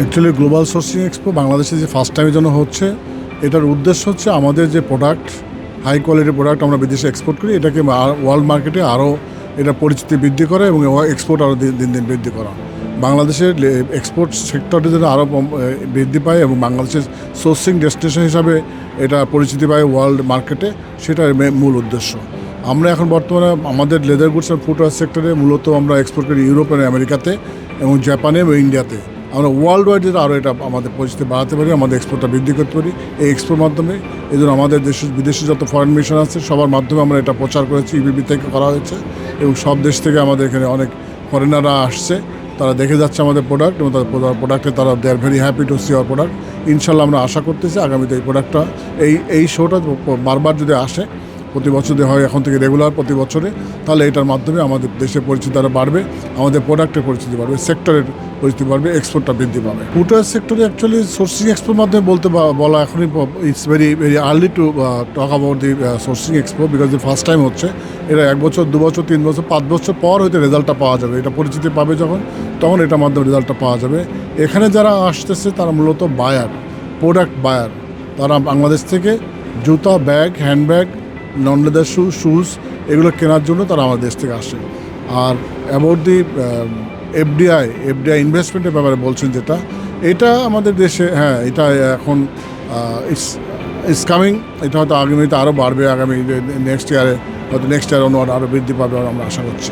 Actually global sourcing expo বাংলাদেশে যে first টাইমের জন্য হচ্ছে, এটার উদ্দেশ্য হচ্ছে আমাদের যে প্রোডাক্ট, হাই কোয়ালিটির প্রোডাক্ট আমরা বিদেশে এক্সপোর্ট করি, এটাকে ওয়ার্ল্ড মার্কেটে আরও এটা পরিচিতি বৃদ্ধি করে এবং এক্সপোর্ট আরও দিন দিন বৃদ্ধি করা। বাংলাদেশের এক্সপোর্ট সেক্টরটি যেন আরও বৃদ্ধি পায় এবং বাংলাদেশের সোর্সিং ডেস্টিনেশন হিসাবে এটা পরিচিতি পায় ওয়ার্ল্ড মার্কেটে, সেটার মূল উদ্দেশ্য। আমরা এখন বর্তমানে আমাদের লেদার গুডস অ্যান্ড ফুটওয়্যার সেক্টরে মূলত আমরা এক্সপোর্ট করি ইউরোপ এবং আমেরিকাতে এবং জাপানে এবং ইন্ডিয়াতে। আমরা ওয়ার্ল্ড ওয়াইড আরও এটা আমাদের পরিচিতি বাড়াতে পারি, আমাদের এক্সপোর্টটা বৃদ্ধি করতে পারি এই এক্সপোর মাধ্যমে। এই জন্য আমাদের বিদেশি যত ফরেন মিশন আছে সবার মাধ্যমে আমরা এটা প্রচার করেছি, ইবিবি থেকে করা হয়েছে এবং সব দেশ থেকে আমাদের এখানে অনেক ফরেনাররা আসছে, তারা দেখে যাচ্ছে আমাদের প্রোডাক্ট এবং তাদের প্রোডাক্টে তারা they are very happy to see our product. ইনশাল্লাহ আমরা আশা করতেছি আগামীতে এই প্রোডাক্টটা এই শোটা বারবার যদি আসে, প্রতি বছর যদি হয় এখন থেকে রেগুলার প্রতি বছরে, তাহলে এটার মাধ্যমে আমাদের দেশের পরিচিতি আরও বাড়বে, আমাদের প্রোডাক্টের পরিচিতি বাড়বে, সেক্টরের পরিচিতি বাড়বে, এক্সপোর্টটা বৃদ্ধি পাবে। ফুটওয়্যার সেক্টরে অ্যাকচুয়ালি সোর্সিং এক্সপোর মাধ্যমে বলা এখনই it's very early to talk about the sourcing expo, because the first time হচ্ছে। এটা 1 বছর 2 বছর 3 বছর 5 বছর পর হয়তো রেজাল্টটা পাওয়া যাবে, এটা পরিচিতি পাবে তখন এটার মাধ্যমে রেজাল্টটা পাওয়া যাবে। এখানে যারা আসতেছে তারা মূলত বায়ার, প্রোডাক্ট বায়ার, তারা বাংলাদেশ থেকে জুতা, ব্যাগ, হ্যান্ডব্যাগ, নন লেদার শুজ এগুলো কেনার জন্য তারা আমাদের দেশ থেকে আসে। আর অ্যাবাউট দি এফডিআই ইনভেস্টমেন্টের ব্যাপারে বলছেন যেটা, এটা আমাদের দেশে এটা এখন ইটস কামিং, এটা হয়তো আগামীতে আরও বাড়বে, আগামী নেক্সট ইয়ারে অন্য আরও বৃদ্ধি পাবে আমরা আশা করছি।